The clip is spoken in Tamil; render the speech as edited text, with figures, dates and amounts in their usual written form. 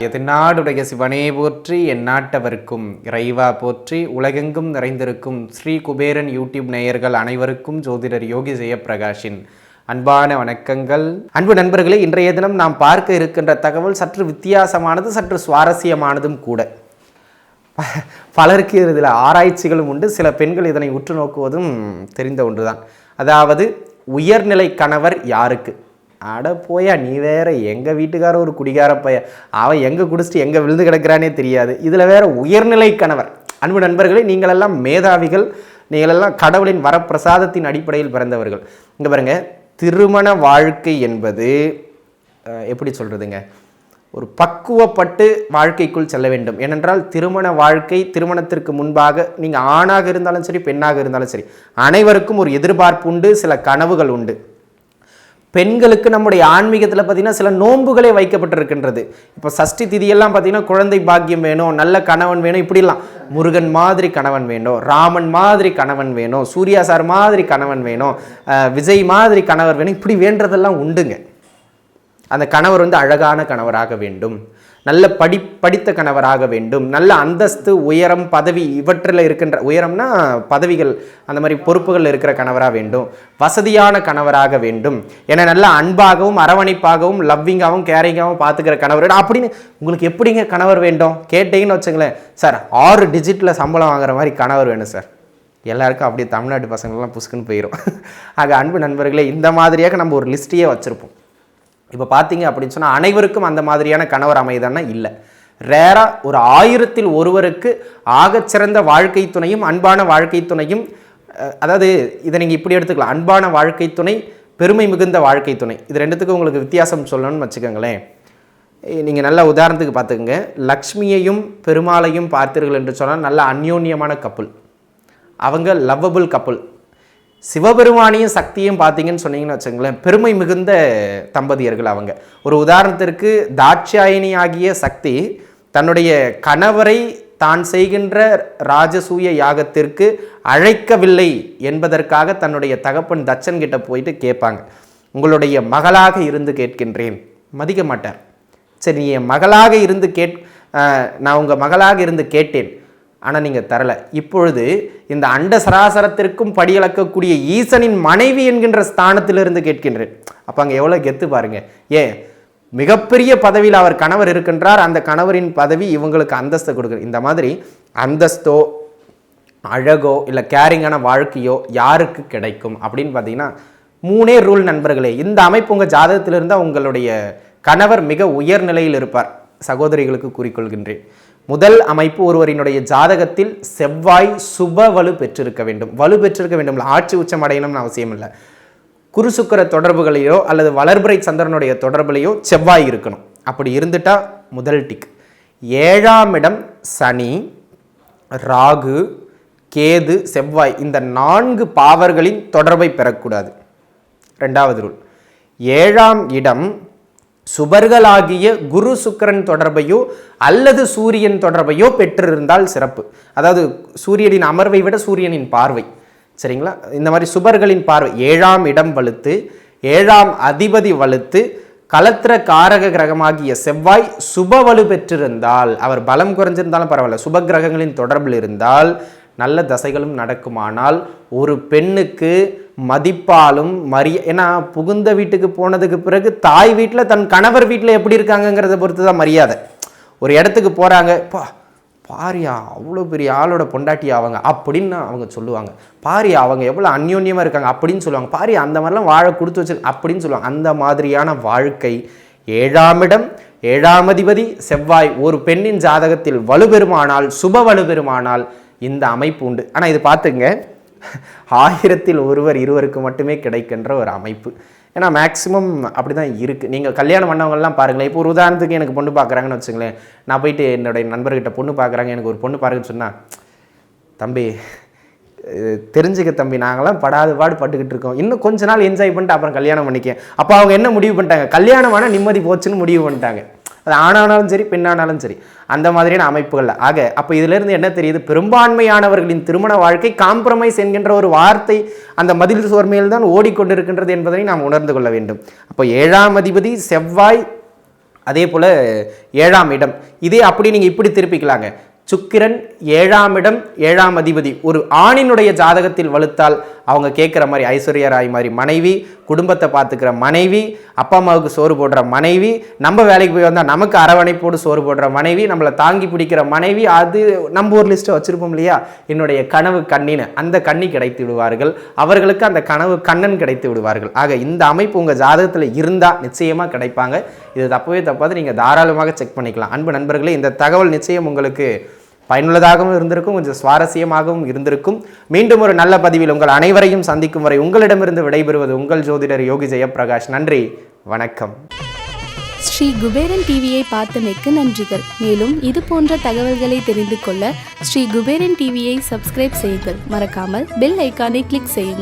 எதிர்நாடுடைய சிவனே போற்றி, எந்நாட்டவர்க்கும் இறைவா போற்றி. உலகெங்கும் நிறைந்திருக்கும் ஸ்ரீ குபேரன் யூடியூப் நேயர்கள் அனைவருக்கும் ஜோதிடர் யோகி ஜெயப்பிரகாஷின் அன்பான வணக்கங்கள். அன்பு நண்பர்களே, இன்றைய தினம் நாம் பார்க்க இருக்கின்ற தகவல் சற்று வித்தியாசமானது, சற்று சுவாரஸ்யமானதும் கூட. பலருக்கு இதில் ஆராய்ச்சிகளும் உண்டு. சில பெண்கள் இதனை உற்று நோக்குவதும் தெரிந்த ஒன்றுதான். அதாவது, உயர்நிலை கணவர் யாருக்கு? அட போயா, நீ வேற, எங்கள் வீட்டுக்கார ஒரு குடிகார பைய, அவன் எங்கே குடிச்சிட்டு எங்கே விழுந்து கிடக்கிறானே தெரியாது, இதில் வேற உயர்நிலை கணவர். அன்பு நண்பர்களே, நீங்களெல்லாம் மேதாவிகள், நீங்களெல்லாம் கடவுளின் வரப்பிரசாதத்தின் அடிப்படையில் பிறந்தவர்கள். இங்கே பாருங்க, திருமண வாழ்க்கை என்பது எப்படி சொல்கிறதுங்க, ஒரு பக்குவப்பட்டு வாழ்க்கைக்குள் செல்ல வேண்டும். ஏனென்றால் திருமண வாழ்க்கை, திருமணத்திற்கு முன்பாக நீங்கள் ஆணாக இருந்தாலும் சரி, பெண்ணாக இருந்தாலும் சரி, அனைவருக்கும் ஒரு எதிர்பார்ப்பு உண்டு, சில கனவுகள் உண்டு. பெண்களுக்கு நம்முடைய ஆன்மீகத்தில் பார்த்திங்கன்னா சில நோன்புகளே வைக்கப்பட்டிருக்கின்றது. இப்போ சஷ்டி திதியெல்லாம் பார்த்திங்கன்னா குழந்தை பாக்கியம் வேணும், நல்ல கணவன் வேணும், இப்படிலாம் முருகன் மாதிரி கணவன் வேணும், ராமன் மாதிரி கணவன் வேணும், சூர்யா சார் மாதிரி கணவன் வேணும், விஜய் மாதிரி கணவர் வேணும், இப்படி வேண்டதெல்லாம் உண்டுங்க. அந்த கணவர் அழகான கணவராக வேண்டும், நல்ல படித்த கணவராக வேண்டும், நல்ல அந்தஸ்து, உயரம், பதவி, இவற்றில் இருக்கின்ற, உயரம்னா பதவிகள், அந்த மாதிரி பொறுப்புகள் இருக்கிற கணவராக வேண்டும், வசதியான கணவராக வேண்டும், ஏன்னா நல்ல அன்பாகவும் அரவணைப்பாகவும் லவ்விங்காகவும் கேரிங்காகவும் பார்த்துக்கிற கணவர் அப்படின்னு. உங்களுக்கு எப்படிங்க கணவர் வேண்டும் கேட்டீங்கன்னு வச்சுங்களேன், சார் 6 டிஜிட்டில் சம்பளம் வாங்குற மாதிரி கணவர் வேணும் சார். எல்லாருக்கும் அப்படியே தமிழ்நாட்டு பசங்கள்லாம் புஸ்குன்னு போயிடும். ஆக அன்பு நண்பர்களே, இந்த மாதிரியாக நம்ம ஒரு லிஸ்ட்டையே வச்சுருப்போம். இப்போ பார்த்தீங்க அப்படின்னு சொன்னால் அனைவருக்கும் அந்த மாதிரியான கணவர் அமைதானா? இல்லை. ரேராக ஒரு 1000ல் ஒருவருக்கு ஆகச்சிறந்த வாழ்க்கை துணையும் அன்பான வாழ்க்கை துணையும், அதாவது இதை நீங்கள் இப்படி எடுத்துக்கலாம், அன்பான வாழ்க்கை துணை, பெருமை மிகுந்த வாழ்க்கை துணை, இது ரெண்டுத்துக்கும் உங்களுக்கு வித்தியாசம் சொல்லணும்னு வச்சுக்கோங்களேன். நீங்கள் நல்ல உதாரணத்துக்கு பார்த்துக்கோங்க, லக்ஷ்மியையும் பெருமாளையும் பார்த்தீர்கள் என்று சொன்னால் நல்ல அந்யோன்யமான கப்புள், அவங்க லவ்வபிள் கப்புள். சிவபெருமானியும் சக்தியும் பார்த்தீங்கன்னு சொன்னீங்கன்னு வச்சுங்களேன், பெருமை மிகுந்த தம்பதியர்கள் அவங்க. ஒரு உதாரணத்திற்கு தாட்சாயினி ஆகிய சக்தி தன்னுடைய கணவரை தான் செய்கின்ற ராஜசூய யாகத்திற்கு அழைக்கவில்லை என்பதற்காக தன்னுடைய தகப்பன் தச்சன் கிட்ட போயிட்டு கேட்பாங்க, உங்களுடைய மகளாக இருந்து கேட்கின்றேன். மதிக்க மாட்டார். சரி, என் மகளாக இருந்து நான் உங்கள் மகளாக இருந்து கேட்டேன், ஆனால் நீங்கள் தரலை. இப்பொழுது இந்த அண்ட சராசரத்திற்கும் படியளக்கக்கூடிய ஈசனின் மனைவி என்கின்ற ஸ்தானத்திலிருந்து கேட்கின்றேன். அப்போ அங்கே எவ்வளோ கெத்து பாருங்க. ஏன், மிகப்பெரிய பதவியில் அவர் கணவர் இருக்கின்றார், அந்த கணவரின் பதவி இவங்களுக்கு அந்தஸ்தை கொடுக்குறது. இந்த மாதிரி அந்தஸ்தோ அழகோ இல்லை கேரிங்கான வாழ்க்கையோ யாருக்கு கிடைக்கும் அப்படின்னு பார்த்தீங்கன்னா 3 ரூல் நண்பர்களே. இந்த அமைப்பு உங்கள் ஜாதகத்தில் இருந்தால் உங்களுடைய கணவர் மிக உயர் நிலையில் இருப்பார். சகோதரிகளுக்கு கூறிக்கொள்கின்றேன். முதல் அமைப்பு, ஒருவரினுடைய ஜாதகத்தில் செவ்வாய் சுப வலு பெற்றிருக்க வேண்டும். வலு பெற்றிருக்க வேண்டும், ஆட்சி உச்சம் அடையணும்னு அவசியம் இல்லை. குரு சுக்கிர தொடர்புகளையோ அல்லது வளர்பிறை சந்திரனுடைய தொடர்புலையோ செவ்வாய் இருக்கணும். அப்படி இருந்துட்டா முதல் டிக். 7ஆம் இடம் சனி, ராகு, கேது, செவ்வாய், இந்த 4 பாவர்களின் தொடர்பை பெறக்கூடாது. 2வது ரூல், 7ஆம் இடம் சுபர்களாகிய குரு சுக்கிரன் தொடர்பையோ அல்லது சூரியன் தொடர்பையோ பெற்றிருந்தால் சிறப்பு. அதாவது சூரியனின் அமர்வை விட சூரியனின் பார்வை, சரிங்களா? இந்த மாதிரி சுபர்களின் பார்வை, 7ஆம் இடம் வலுத்து, 7ஆம் அதிபதி வலுத்து, கலத்திர காரக கிரகமாகிய செவ்வாய் சுப வலு பெற்றிருந்தால், அவர் பலம் குறைஞ்சிருந்தாலும் பரவாயில்ல, சுப கிரகங்களின் தொடர்பில் இருந்தால் நல்ல தசைகளும் நடக்குமானால் ஒரு பெண்ணுக்கு மதிப்பாலும் ஏன்னா புகுந்த வீட்டுக்கு போனதுக்கு பிறகு தாய் வீட்டில் தன் கணவர் வீட்டில் எப்படி இருக்காங்கங்கிறத பொறுத்து தான் மரியாதை. ஒரு இடத்துக்கு போகிறாங்க, பாரியா அவ்வளோ பெரிய ஆளோட பொண்டாட்டி அவங்க அப்படின்னு அவங்க சொல்லுவாங்க, பாரியா அவங்க எவ்வளோ அந்யோன்யமாக இருக்காங்க அப்படின்னு சொல்லுவாங்க, பாரியா அந்த மாதிரிலாம் வாழை கொடுத்து வச்சு அப்படின்னு சொல்லுவாங்க. அந்த மாதிரியான வாழ்க்கை 7ஆம் இடம் 7ஆம் அதிபதி செவ்வாய் ஒரு பெண்ணின் ஜாதகத்தில் வலுப்பெறுமானால், சுப வலுப்பெறுமானால் இந்த அமைப்பு உண்டு. ஆனால் இது பார்த்துங்க, 1000ல் ஒருவர் இருவருக்கு மட்டுமே கிடைக்கின்ற ஒரு அமைப்பு. ஏன்னா மேக்ஸிமம் அப்படி தான் இருக்குது. நீங்கள் கல்யாணம் பண்ணவங்கலாம் பாருங்களேன். இப்போ ஒரு உதாரணத்துக்கு எனக்கு பொண்ணு பார்க்குறாங்கன்னு வச்சுங்களேன், நான் போயிட்டு என்னுடைய நண்பர்கிட்ட பொண்ணு பார்க்குறாங்க, எனக்கு ஒரு பொண்ணு பாருங்கன்னு சொன்னால், தம்பி தெரிஞ்சுக்க தம்பி, நாங்களாம் படாது பாடு பட்டுக்கிட்டு இருக்கோம், இன்னும் கொஞ்ச நாள் என்ஜாய் பண்ணிட்டு அப்புறம் கல்யாணம் பண்ணிக்க. அப்போ அவங்க என்ன முடிவு பண்ணிட்டாங்க, கல்யாணம் ஆனால் நிம்மதி போச்சுன்னு முடிவு பண்ணிட்டாங்க. அது ஆணானாலும் சரி பெண்ணானாலும் சரி அந்த மாதிரியான அமைப்புகள். ஆக அப்போ இதிலிருந்து என்ன தெரியுது, பெரும்பான்மையானவர்களின் திருமண வாழ்க்கை காம்ப்ரமைஸ் என்கின்ற ஒரு வார்த்தை அந்த மதில் சுவர் மேல் தான் ஓடிக்கொண்டிருக்கின்றது என்பதை நாம் உணர்ந்து கொள்ள வேண்டும். அப்போ 7ஆம் அதிபதி செவ்வாய், அதே போல் 7ஆம் இடம். இதே அப்படி நீங்கள் இப்படி திருப்பிக்கலாங்க. சுக்கிரன் 7ஆம் இடம் 7ஆம் அதிபதி ஒரு ஆணினுடைய ஜாதகத்தில் வலுத்தால் அவங்க கேட்குற மாதிரி ஐஸ்வர்யா ராய் மாதிரி மனைவி, குடும்பத்தை பார்த்துக்கிற மனைவி, அப்பா அம்மாவுக்கு சோறு போடுற மனைவி, நம்ம வேலைக்கு போய் வந்தால் நமக்கு அரவணைப்போடு சோறு போடுற மனைவி, நம்மளை தாங்கி பிடிக்கிற மனைவி, அது நம்ம ஒரு லிஸ்ட்டை வச்சுருப்போம் இல்லையா, என்னுடைய கனவு கண்ணின்னு அந்த கண்ணி கிடைத்து விடுவார்கள், அவர்களுக்கு அந்த கனவு கண்ணன் கிடைத்து விடுவார்கள். ஆக இந்த அமைப்பு உங்கள் ஜாதகத்தில் இருந்தால் நிச்சயமாக கிடைப்பாங்க. இது தப்பவே தப்பாது, நீங்கள் தாராளமாக செக் பண்ணிக்கலாம். அன்பு நண்பர்களே, இந்த தகவல் நிச்சயம் உங்களுக்கு பயனுள்ளதாகவும் இருந்திருக்கும், கொஞ்சம் சுவாரஸ்யமாகவும் இருந்திருக்கும். மீண்டும் ஒரு நல்ல பதிவில் உங்கள் அனைவரையும் சந்திக்கும் வரை உங்களிடமிருந்து விடைபெறுவது உங்கள் ஜோதிடர் யோகி ஜெயப்பிரகாஷ். நன்றி, வணக்கம். ஸ்ரீ குபேரன் டிவியை பார்த்தமைக்கு நன்றிகள். மேலும் இது போன்ற தகவல்களை தெரிந்து கொள்ள ஸ்ரீ குபேரன் டிவியை சப்ஸ்கிரைப் செய்யுங்கள். மறக்காமல் பெல் ஐக்கானை கிளிக் செய்யுங்கள்.